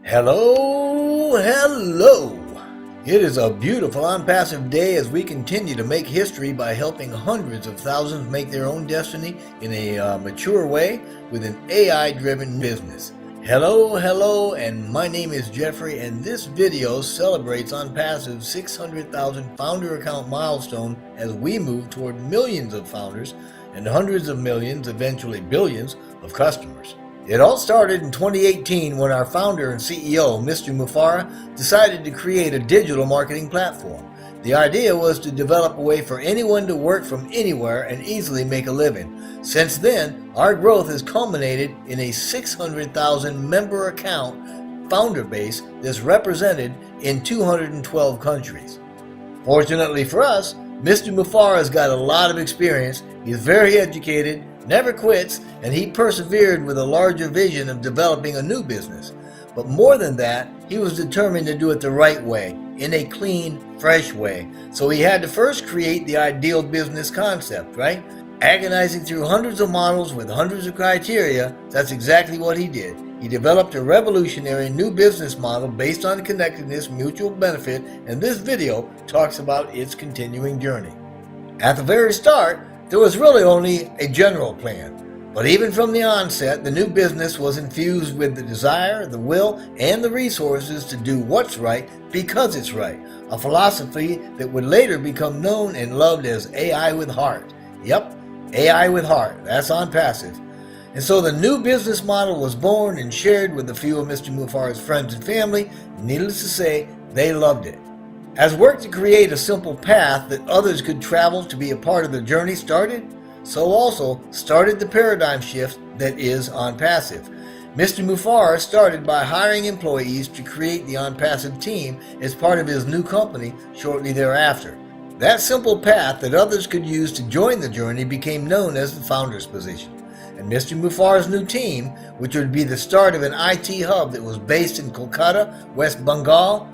Hello. It is a beautiful unpassive day as we continue to make history by helping hundreds of thousands make their own destiny in a mature way with an AI-driven business. Hello, and my name is Jeffrey, and this video celebrates OnPassive's 600,000 founder account milestone as we move toward millions of founders and hundreds of millions, eventually billions, of customers. It all started in 2018 when our founder and CEO, Mr. Mufara, decided to create a digital marketing platform. The idea was to develop a way for anyone to work from anywhere and easily make a living. Since then, our growth has culminated in a 600,000 member account founder base that's represented in 212 countries. Fortunately for us, Mr. Mufara's got a lot of experience. He's very educated, never quits, and he persevered with a larger vision of developing a new business. But more than that, he was determined to do it the right way, in a clean, fresh way. So he had to first create the ideal business concept, right? Agonizing through hundreds of models with hundreds of criteria, that's exactly what he did. He developed a revolutionary new business model based on connectedness, mutual benefit, and this video talks about its continuing journey. At the very start, there was really only a general plan, but even from the onset, the new business was infused with the desire, the will, and the resources to do what's right because it's right, a philosophy that would later become known and loved as AI with Heart. Yep, AI with Heart, that's OnPassive. And so the new business model was born and shared with a few of Mr. Mufara's friends and family. Needless to say, they loved it. As work to create a simple path that others could travel to be a part of the journey started, so also started the paradigm shift that is OnPassive. Mr. Mufara started by hiring employees to create the OnPassive team as part of his new company shortly thereafter. That simple path that others could use to join the journey became known as the founder's position. And Mr. Mufara's new team, which would be the start of an IT hub that was based in Kolkata, West Bengal,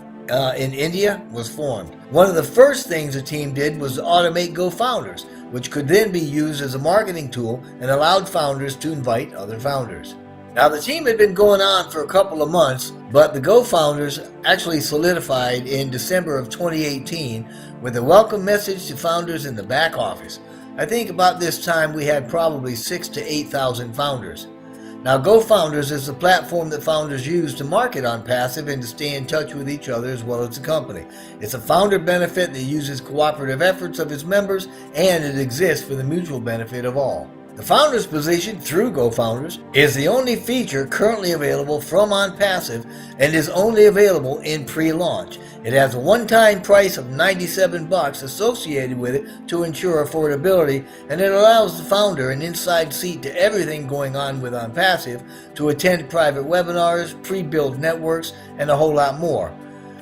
in India, was formed. One of the first things the team did was to automate GoFounders, which could then be used as a marketing tool and allowed founders to invite other founders. Now, the team had been going on for a couple of months, but the GoFounders actually solidified in December of 2018 with a welcome message to founders in the back office. I think about this time we had probably 6,000 to 8,000 founders. Now, GoFounders is the platform that founders use to market OnPassive and to stay in touch with each other as well as the company. It's a founder benefit that uses cooperative efforts of its members, and it exists for the mutual benefit of all. The founder's position through GoFounders is the only feature currently available from OnPassive and is only available in pre-launch. It has a one-time price of $97 associated with it to ensure affordability, and it allows the founder an inside seat to everything going on with OnPassive, to attend private webinars, pre-built networks, and a whole lot more.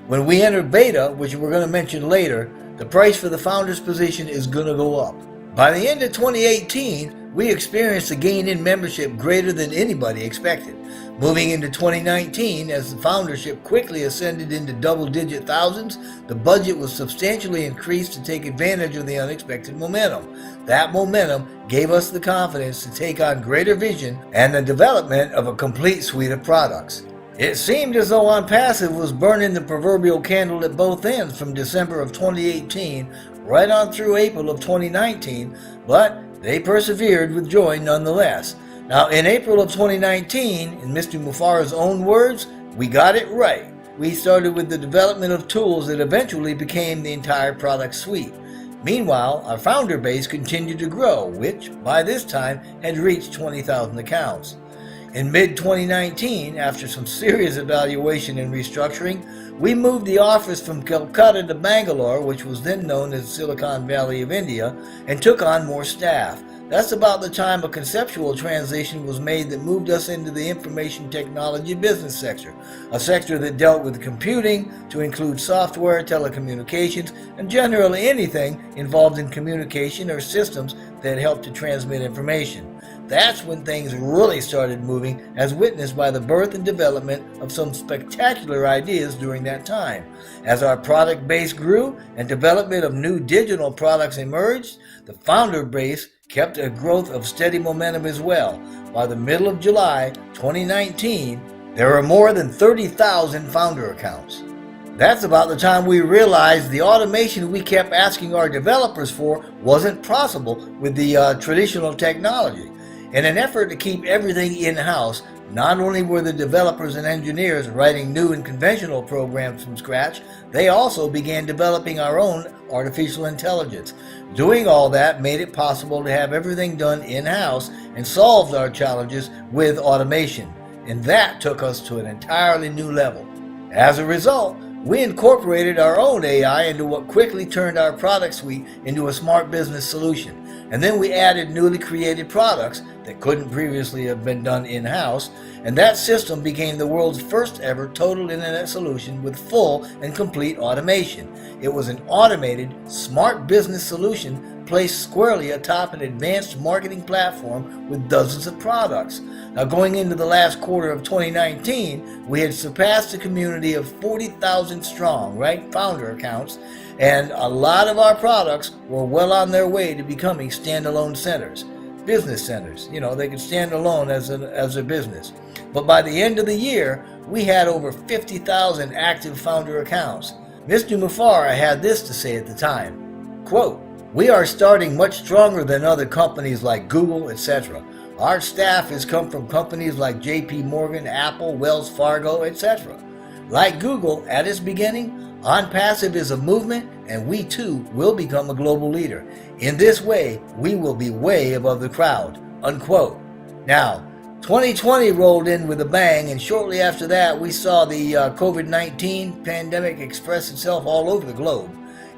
When we enter beta, which we're going to mention later, the price for the founder's position is going to go up. By the end of 2018, we experienced a gain in membership greater than anybody expected. Moving into 2019, as the foundership quickly ascended into double-digit thousands, the budget was substantially increased to take advantage of the unexpected momentum. That momentum gave us the confidence to take on greater vision and the development of a complete suite of products. It seemed as though OnPassive was burning the proverbial candle at both ends from December of 2018 right on through April of 2019, but they persevered with joy nonetheless. Now, in April of 2019, in Mr. Mufara's own words, we got it right. We started with the development of tools that eventually became the entire product suite. Meanwhile, our founder base continued to grow, which, by this time, had reached 20,000 accounts. In mid-2019, after some serious evaluation and restructuring, we moved the office from Kolkata to Bangalore, which was then known as Silicon Valley of India, and took on more staff. That's about the time a conceptual transition was made that moved us into the information technology business sector, a sector that dealt with computing to include software, telecommunications, and generally anything involved in communication or systems that helped to transmit information. That's when things really started moving, as witnessed by the birth and development of some spectacular ideas during that time. As our product base grew and development of new digital products emerged, the founder base kept a growth of steady momentum as well. By the middle of July 2019, There are more than 30,000 founder accounts. That's about the time we realized the automation we kept asking our developers for wasn't possible with the traditional technology. In an effort to keep everything in-house, not only were the developers and engineers writing new and conventional programs from scratch, they also began developing our own artificial intelligence. Doing all that made it possible to have everything done in-house and solved our challenges with automation. And that took us to an entirely new level. As a result, we incorporated our own AI into what quickly turned our product suite into a smart business solution. And then we added newly created products that couldn't previously have been done in-house, and that system became the world's first ever total internet solution with full and complete automation. It was an automated, smart business solution placed squarely atop an advanced marketing platform with dozens of products. Now, going into the last quarter of 2019, we had surpassed a community of 40,000 strong, right, founder accounts, and a lot of our products were well on their way to becoming standalone centers, business centers. They could stand alone as a business. But by the end of the year, we had over 50,000 active founder accounts. Mr. Mufara had this to say at the time, quote, "We are starting much stronger than other companies like Google, etc. Our staff has come from companies like JP Morgan, Apple, Wells Fargo, etc. Like Google, at its beginning, OnPassive is a movement, and we too will become a global leader. In this way, we will be way above the crowd," unquote. Now, 2020 rolled in with a bang, and shortly after that, we saw the COVID-19 pandemic express itself all over the globe.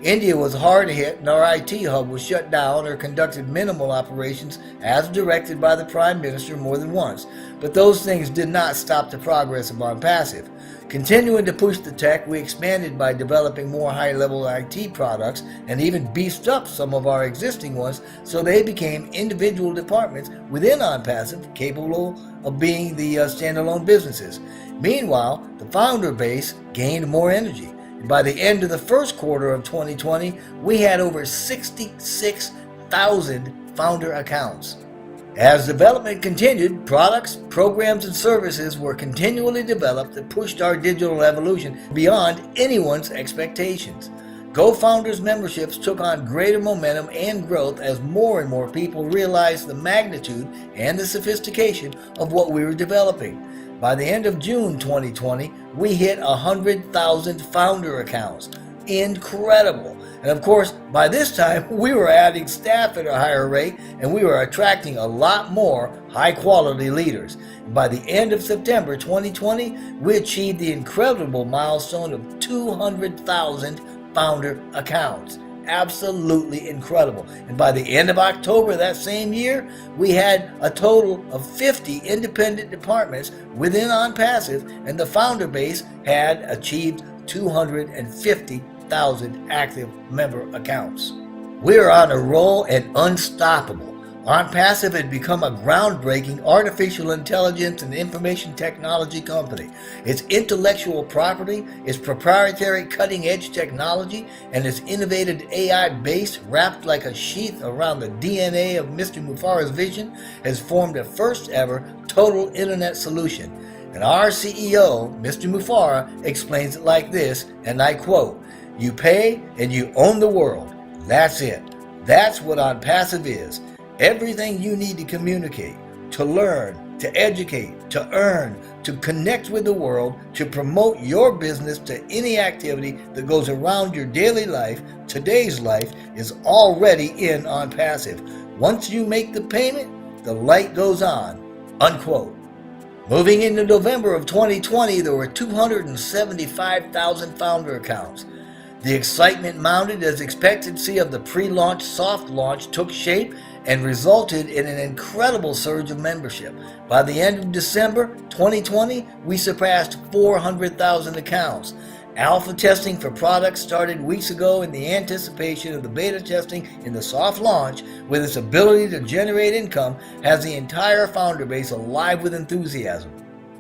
India was hard hit, and our IT hub was shut down or conducted minimal operations as directed by the Prime Minister more than once. But those things did not stop the progress of OnPassive. Continuing to push the tech, we expanded by developing more high-level IT products and even beefed up some of our existing ones so they became individual departments within OnPassive capable of being the standalone businesses. Meanwhile, the founder base gained more energy. By the end of the first quarter of 2020, we had over 66,000 founder accounts. As development continued, products, programs, and services were continually developed that pushed our digital evolution beyond anyone's expectations. GoFounders memberships took on greater momentum and growth as more and more people realized the magnitude and the sophistication of what we were developing. By the end of June 2020, we hit 100,000 founder accounts. Incredible. And of course, by this time, we were adding staff at a higher rate, and we were attracting a lot more high-quality leaders. By the end of September 2020, we achieved the incredible milestone of 200,000 founder accounts. Absolutely incredible. And by the end of October that same year, we had a total of 50 independent departments within OnPassive, and the founder base had achieved 250,000 active member accounts. We are on a roll and unstoppable. OnPassive had become a groundbreaking artificial intelligence and information technology company. Its intellectual property, its proprietary cutting-edge technology, and its innovative AI base wrapped like a sheath around the DNA of Mr. Mufara's vision has formed a first-ever total internet solution. And our CEO, Mr. Mufara, explains it like this, and I quote, "You pay and you own the world. That's it. That's what OnPassive is. Everything you need to communicate, to learn, to educate, to earn, to connect with the world, to promote your business to any activity that goes around your daily life, today's life, is already in OnPassive. Once you make the payment, the light goes on," unquote. Moving into November of 2020, there were 275,000 founder accounts. The excitement mounted as expectancy of the pre-launch soft launch took shape and resulted in an incredible surge of membership. By the end of December 2020, we surpassed 400,000 accounts. Alpha testing for products started weeks ago in the anticipation of the beta testing in the soft launch, with its ability to generate income, has the entire founder base alive with enthusiasm.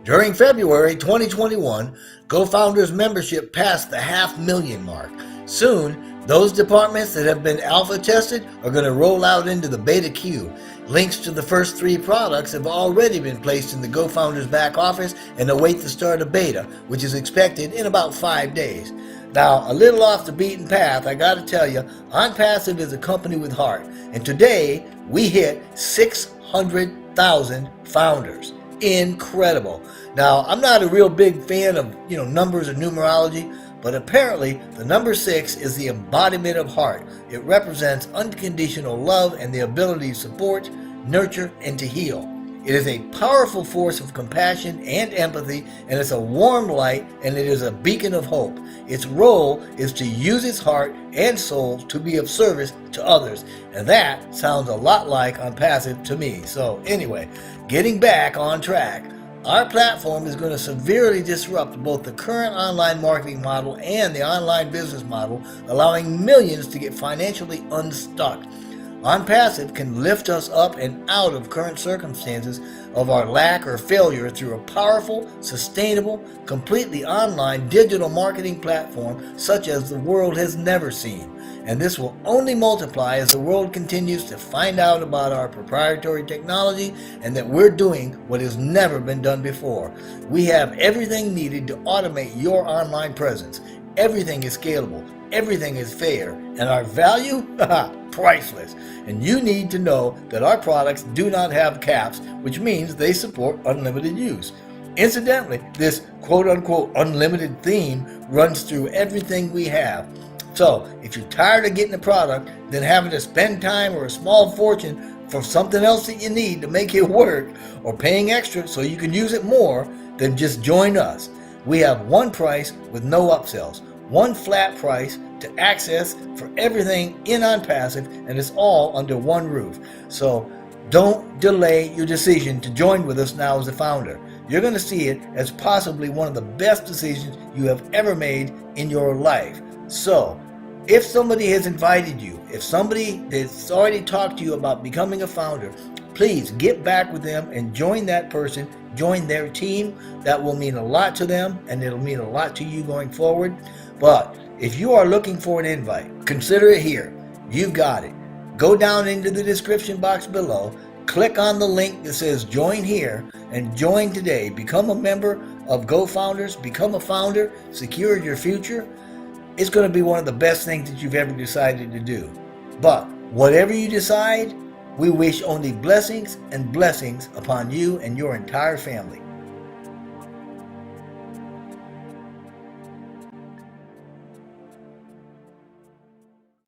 During February 2021, GoFounders membership passed the 500,000 mark. Soon, those departments that have been alpha tested are going to roll out into the beta queue. Links to the first 3 products have already been placed in the GoFounders back office and await the start of beta, which is expected in about 5 days. Now, a little off the beaten path, I gotta tell you, OnPassive is a company with heart, and today we hit 600,000 founders. Incredible. Now, I'm not a real big fan of, numbers or numerology, but apparently the number 6 is the embodiment of heart. It represents unconditional love and the ability to support, nurture, and to heal. It is a powerful force of compassion and empathy, and it's a warm light, and it is a beacon of hope. Its role is to use its heart and soul to be of service to others, and that sounds a lot like OnPassive to me. So anyway, getting back on track, our platform is going to severely disrupt both the current online marketing model and the online business model, allowing millions to get financially unstuck. OnPassive can lift us up and out of current circumstances of our lack or failure through a powerful, sustainable, completely online digital marketing platform such as the world has never seen. And this will only multiply as the world continues to find out about our proprietary technology and that we're doing what has never been done before. We have everything needed to automate your online presence. Everything is scalable. Everything is fair. And our value? Priceless. And you need to know that our products do not have caps, which means they support unlimited use. Incidentally, this quote-unquote unlimited theme runs through everything we have. So, if you're tired of getting a product, then having to spend time or a small fortune for something else that you need to make it work, or paying extra so you can use it more, then just join us. We have one price with no upsells, one flat price to access for everything in OnPassive, and it's all under one roof. So don't delay your decision to join with us now as a founder. You're going to see it as possibly one of the best decisions you have ever made in your life. So if somebody has invited you, if somebody has already talked to you about becoming a founder, please get back with them and join that person, join their team. That will mean a lot to them, and it'll mean a lot to you going forward. But if you are looking for an invite, consider it here. You've got it. Go down into the description box below, click on the link that says join here, and join today. Become a member of GoFounders, become a founder, secure your future. It's going to be one of the best things that you've ever decided to do. But whatever you decide, we wish only blessings and blessings upon you and your entire family.